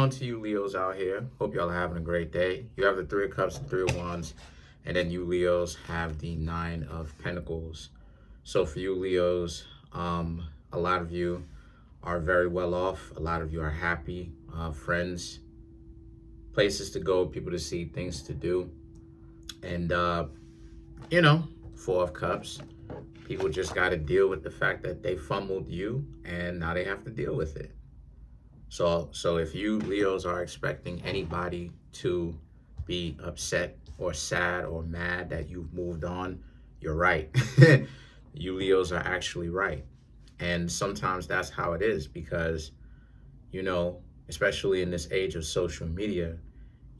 On to you Leos out here. Hope y'all are having a great day. You have the Three of Cups, the Three of Wands, and then you Leos have the Nine of Pentacles. So for you Leos, a lot of you are very well off. A lot of you are happy, friends, places to go, people to see, things to do. And, Four of Cups. People just got to deal with the fact that they fumbled you and now they have to deal with it. So if you Leos are expecting anybody to be upset or sad or mad that you've moved on, you're right. You Leos are actually right. And sometimes that's how it is because, especially in this age of social media,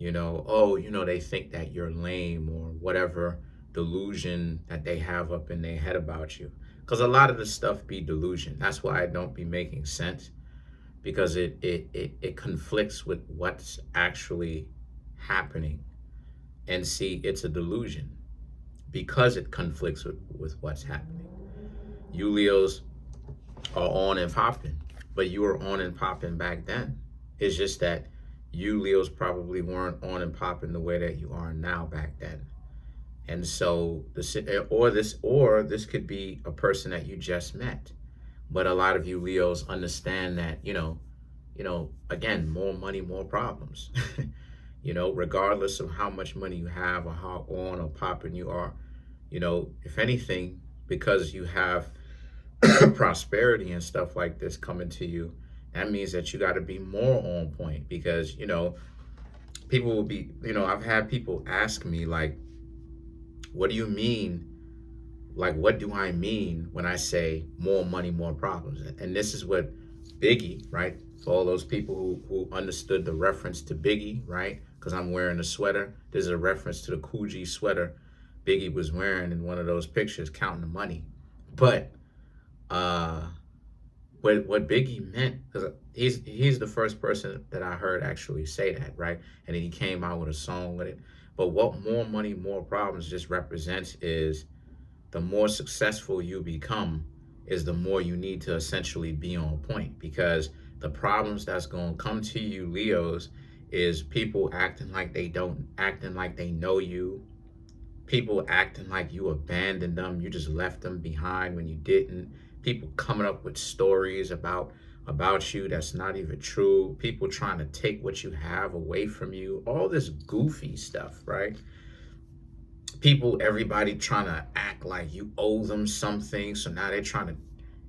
they think that you're lame or whatever delusion that they have up in their head about you. Because a lot of the stuff be delusion. That's why I don't be making sense, because it conflicts with what's actually happening. And see, it's a delusion because it conflicts with what's happening. You Leos are on and popping, but you were on and popping back then. It's just that you Leos probably weren't on and popping the way that you are now back then. And so this could be a person that you just met. But a lot of you Leos understand that, again, more money, more problems. Regardless of how much money you have or how on or popping you are, if anything, because you have prosperity and stuff like this coming to you, that means that you got to be more on point because, people will be, I've had people ask me like, what do you mean? Like, what do I mean when I say more money, more problems? And this is what Biggie, right? For all those people who understood the reference to Biggie, right? Because I'm wearing a sweater. There's a reference to the Coogee sweater Biggie was wearing in one of those pictures, counting the money. But what Biggie meant, because he's the first person that I heard actually say that, right? And then he came out with a song with it. But what more money, more problems just represents is the more successful you become is the more you need to essentially be on point, because the problems that's going to come to you Leos is people acting like they know you, people acting like you abandoned them, you just left them behind when you didn't, people coming up with stories about you that's not even true, people trying to take what you have away from you, all this goofy stuff, right? Everybody trying to act like you owe them something, so now they're trying to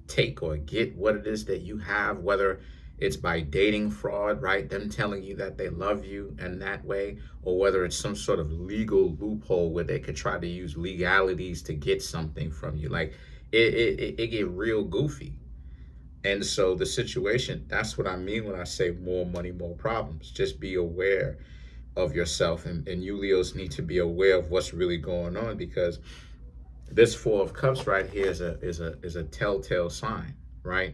take or get what it is that you have, whether it's by dating fraud, right? Them telling you that they love you in that way, or whether it's some sort of legal loophole where they could try to use legalities to get something from you. Like it get real goofy. And so the situation, that's what I mean when I say more money, more problems. Just be aware of yourself, and you Leos need to be aware of what's really going on, because this Four of Cups right here is a telltale sign, right?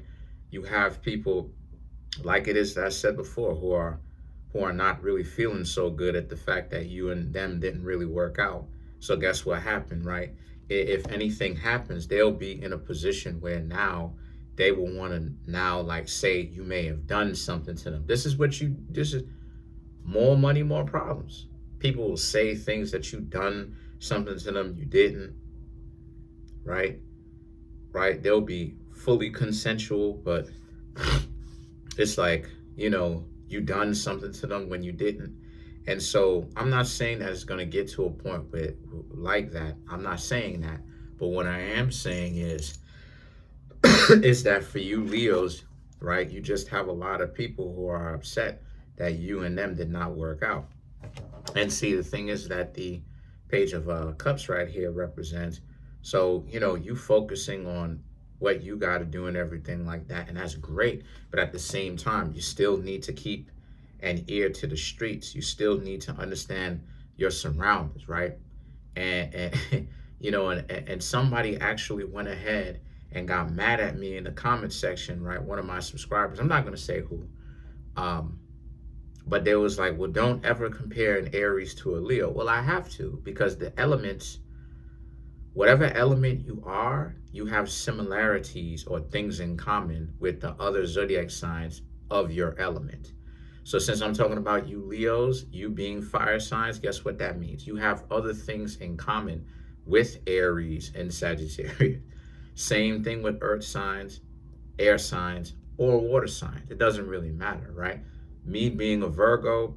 You have people, like it is that I said before, who are not really feeling so good at the fact that you and them didn't really work out. So guess what happened, right? If anything happens, they'll be in a position where now they will want to now like say you may have done something to them. This is more money, more problems. People will say things that you done something to them you didn't, right? Right? They'll be fully consensual, but it's like, you done something to them when you didn't. And so I'm not saying that it's going to get to a point where like that. I'm not saying that. But what I am saying is that for you Leos, right, you just have a lot of people who are upset that you and them did not work out. And see, the thing is that the Page of Cups right here represents, so, you focusing on what you got to do and everything like that, and that's great. But at the same time, you still need to keep an ear to the streets. You still need to understand your surroundings, right? And and somebody actually went ahead and got mad at me in the comment section, right? One of my subscribers, I'm not going to say who, but they was like, well, don't ever compare an Aries to a Leo. Well, I have to, because the elements, whatever element you are, you have similarities or things in common with the other zodiac signs of your element. So since I'm talking about you Leos, you being fire signs, guess what that means? You have other things in common with Aries and Sagittarius. Same thing with earth signs, air signs, or water signs. It doesn't really matter, right? Me being a Virgo,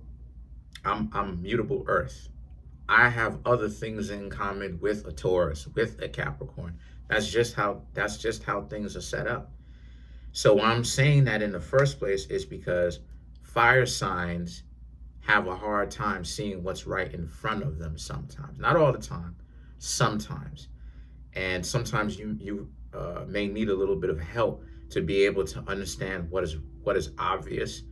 I'm mutable earth. I have other things in common with a Taurus, with a Capricorn. That's just how things are set up. So why I'm saying that in the first place is because fire signs have a hard time seeing what's right in front of them sometimes. Not all the time, sometimes. And sometimes you may need a little bit of help to be able to understand what is obvious,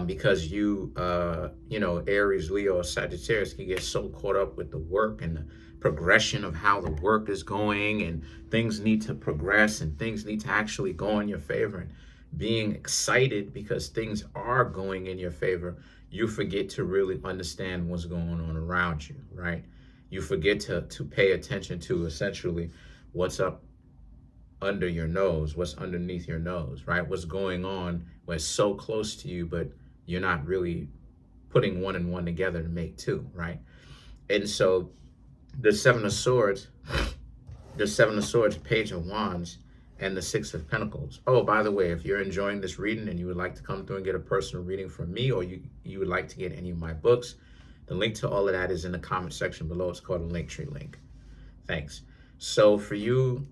because Aries, Leo, or Sagittarius can get so caught up with the work and the progression of how the work is going, and things need to progress and things need to actually go in your favor, and being excited because things are going in your favor, you forget to really understand what's going on around you, right? You forget to pay attention to essentially what's up under your nose, what's underneath your nose, right? What's going on where it's so close to you, but you're not really putting one and one together to make two, right? And so the Seven of Swords, Page of Wands, and the Six of Pentacles. Oh, by the way, if you're enjoying this reading and you would like to come through and get a personal reading from me, or you would like to get any of my books, the link to all of that is in the comment section below. It's called a Linktree link. Thanks. So for you,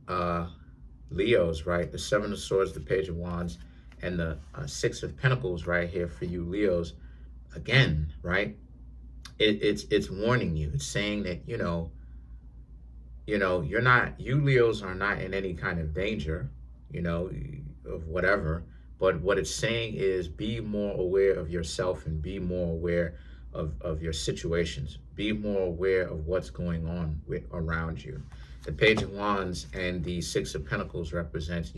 Leos, right? The Seven of Swords, the Page of Wands, and the Six of Pentacles right here for you Leos. Again, right? It's warning you. It's saying that you Leos are not in any kind of danger, of whatever. But what it's saying is be more aware of yourself and be more aware of your situations. Be more aware of what's going on around you. The Page of Wands and the Six of Pentacles represents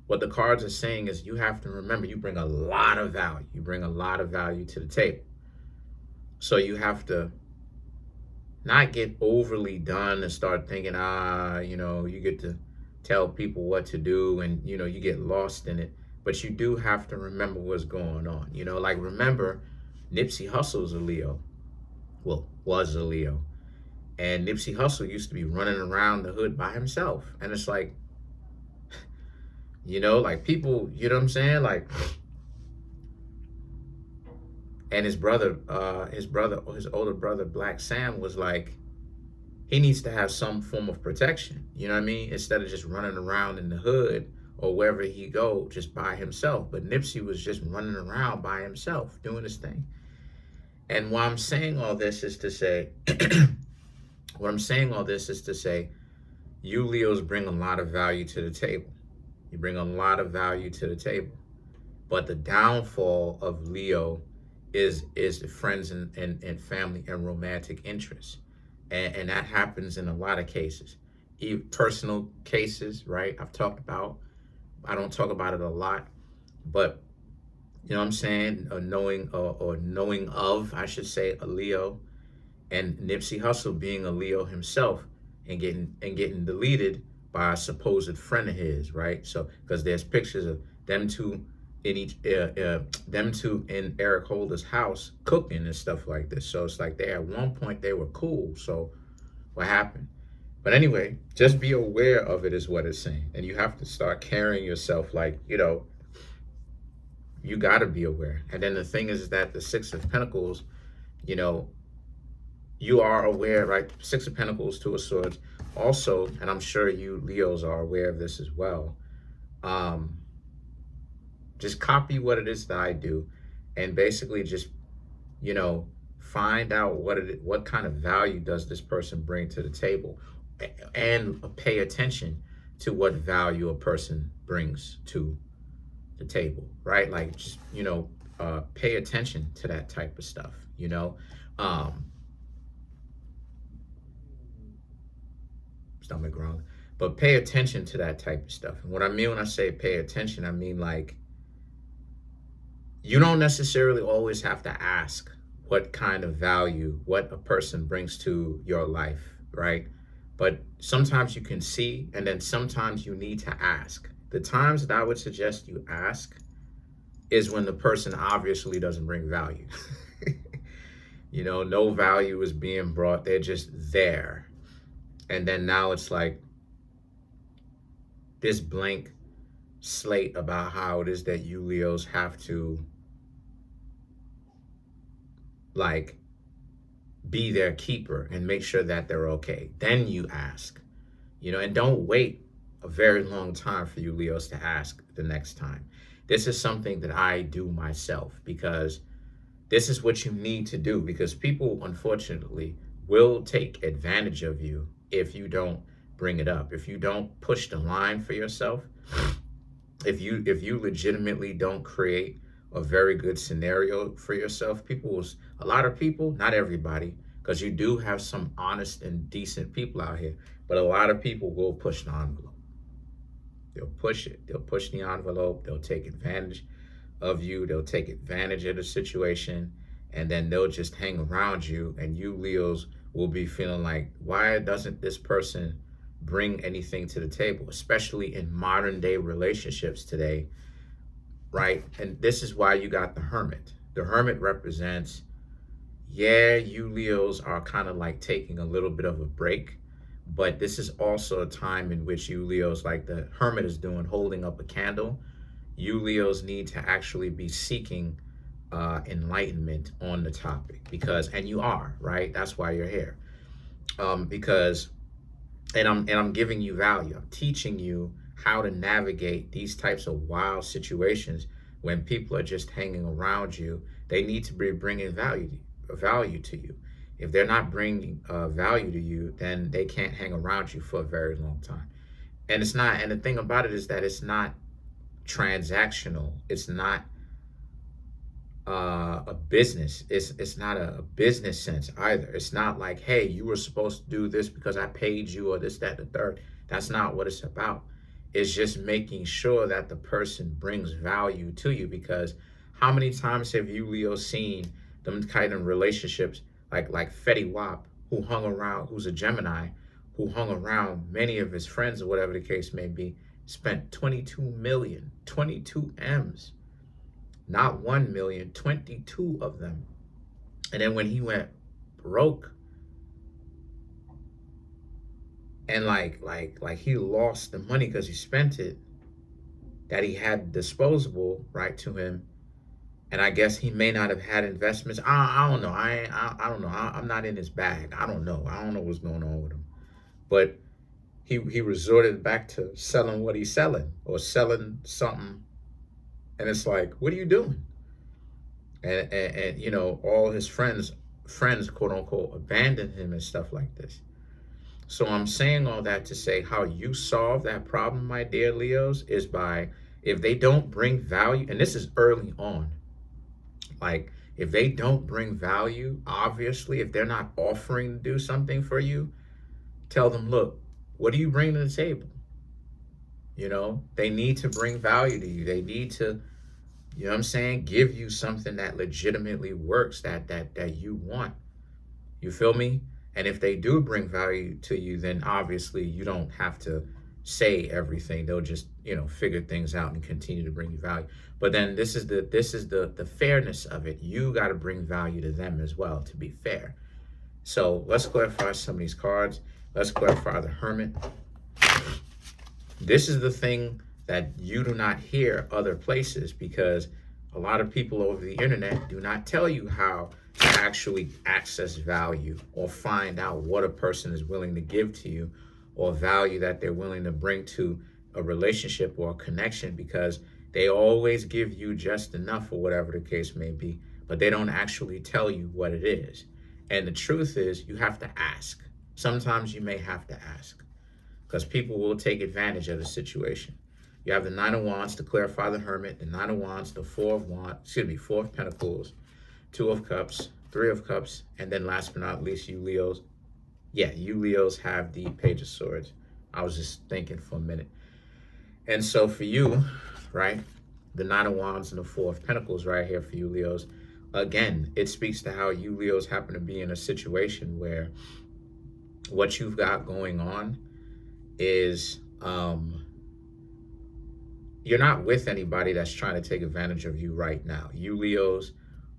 what the cards are saying is you have to remember you bring a lot of value. You bring a lot of value to the table. So you have to not get overly done and start thinking, you get to tell people what to do and, you get lost in it. But you do have to remember what's going on. Remember, Nipsey Hussle's a Leo. Well, was a Leo. And Nipsey Hussle used to be running around the hood by himself. And it's like, people, you know what I'm saying? And his older brother, Black Sam, was like, he needs to have some form of protection. You know what I mean? Instead of just running around in the hood or wherever he go just by himself. But Nipsey was just running around by himself, doing his thing. And why I'm saying all this is to say, you Leos bring a lot of value to the table. You bring a lot of value to the table. But the downfall of Leo is the friends and family and romantic interests. And that happens in a lot of cases. Personal cases, right? I don't talk about it a lot, but you know what I'm saying? Knowing of, I should say, a Leo, and Nipsey Hussle being a Leo himself and getting deleted by a supposed friend of his, right? So because there's pictures of them two in Eric Holder's house cooking and stuff like this. So it's like at one point they were cool. So what happened? But anyway, just be aware of it is what it's saying. And you have to start carrying yourself like, you got to be aware. And then the thing is that the Six of Pentacles, you are aware, right? Six of Pentacles, Two of Swords. Also, and I'm sure you Leos are aware of this as well, just copy what it is that I do and basically just, find out what kind of value does this person bring to the table, and pay attention to what value a person brings to the table, right? Like, just, pay attention to that type of stuff, stomach growling, but pay attention to that type of stuff. And what I mean when I say pay attention, I mean you don't necessarily always have to ask what kind of value, what a person brings to your life, right? But sometimes you can see, and then sometimes you need to ask. The times that I would suggest you ask is when the person obviously doesn't bring value. You know, no value is being brought. They're just there. And then now it's like this blank slate about how it is that you Leos have to like be their keeper and make sure that they're okay. Then you ask, you know, and don't wait a very long time for you Leos to ask the next time. This is something that I do myself because this is what you need to do, because people unfortunately will take advantage of you if you don't bring it up, if you don't push the line for yourself, if you legitimately don't create a very good scenario for yourself. A lot of people, not everybody, because you do have some honest and decent people out here, but a lot of people will push the envelope. They'll push it. They'll push the envelope. They'll take advantage of you. They'll take advantage of the situation, and then they'll just hang around you, and you Leos will be feeling like, why doesn't this person bring anything to the table, especially in modern day relationships today, right? And this is why you got the Hermit. The Hermit represents, yeah, you Leos are kind of like taking a little bit of a break, but this is also a time in which you Leos, like the Hermit is doing, holding up a candle, you Leos need to actually be seeking enlightenment on the topic, because, and you are, right? That's why you're here. Because I'm giving you value. I'm teaching you how to navigate these types of wild situations when people are just hanging around you. They need to be bringing value to you. If they're not bringing value to you, then they can't hang around you for a very long time. And it's not. And the thing about it is that it's not transactional. It's not a business. It's not a business sense either. It's not like, hey, you were supposed to do this because I paid you, or this, that, the third. That's not what it's about. It's just making sure that the person brings value to you, because how many times have you Leo seen them kind of relationships like Fetty Wap, who hung around, who's a Gemini, who hung around many of his friends or whatever the case may be, spent 22 million, 22 M's. Not 1 million, 22 of them. And then when he went broke and like he lost the money because he spent it that he had disposable right to him, and I guess he may not have had investments. I don't know. I don't know. I'm not in his bag. I don't know. I don't know what's going on with him. But he resorted back to selling what he's selling, or selling something. And it's like, what are you doing? And you know, all his friends, quote unquote, abandoned him and stuff like this. So I'm saying all that to say, how you solve that problem, my dear Leos, is by, if they don't bring value, and this is early on, like if they don't bring value, obviously, if they're not offering to do something for you, tell them, look, what do you bring to the table? You know, they need to bring value to you. They need to, you know what I'm saying, give you something that legitimately works, that you want. You feel me? And if they do bring value to you, then obviously you don't have to say everything. They'll just, you know, figure things out and continue to bring you value. But then this is the fairness of it. You got to bring value to them as well, to be fair. So let's clarify some of these cards. Let's clarify the Hermit. This is the thing that you do not hear other places, because a lot of people over the internet do not tell you how to actually access value, or find out what a person is willing to give to you, or value that they're willing to bring to a relationship or a connection, because they always give you just enough, or whatever the case may be, but they don't actually tell you what it is. And the truth is, you have to ask. Sometimes you may have to ask, because people will take advantage of the situation. You have the Nine of Wands to clarify the Hermit, the Nine of Wands, the Four of Pentacles, Two of Cups, Three of Cups, and then last but not least, you Leos. Yeah, you Leos have the Page of Swords. I was just thinking for a minute. And so for you, right, the Nine of Wands and the Four of Pentacles right here for you Leos, again, it speaks to how you Leos happen to be in a situation where what you've got going on is you're not with anybody that's trying to take advantage of you right now. You Leos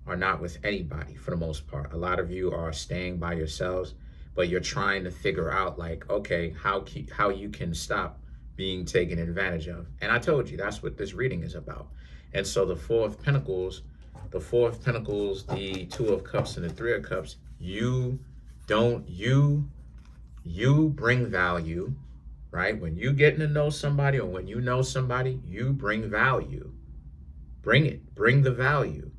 are not with anybody for the most part. A lot of you are staying by yourselves, but you're trying to figure out like, okay, how you can stop being taken advantage of. And I told you that's what this reading is about. And so the Four of Pentacles, the Two of Cups, and the Three of Cups, you don't you bring value, right? When you getting to know somebody, or when you know somebody, you bring value. Bring it. Bring the value.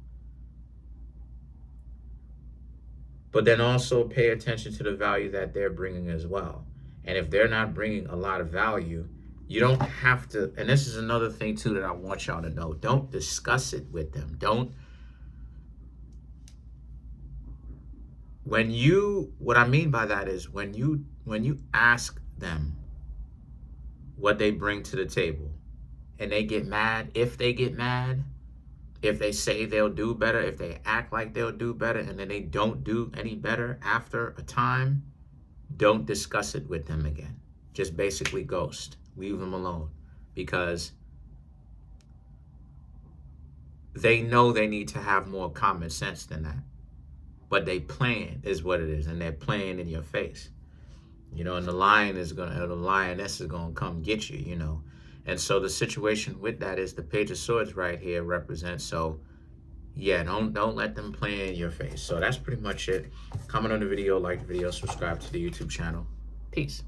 But then also pay attention to the value that they're bringing as well. And if they're not bringing a lot of value, you don't have to. And this is another thing too that I want y'all to know. Don't discuss it with them. What I mean by that is when you ask them what they bring to the table, and they get mad, if they get mad, if they say they'll do better, if they act like they'll do better, and then they don't do any better after a time, don't discuss it with them again. Just basically ghost. Leave them alone. Because they know they need to have more common sense than that. But they playing is what it is, and they're playing in your face. You know, and the lioness is gonna come get you, you know. And so the situation with that is the Page of Swords right here represents. So yeah, don't let them play in your face. So that's pretty much it. Comment on the video, like the video, subscribe to the YouTube channel. Peace.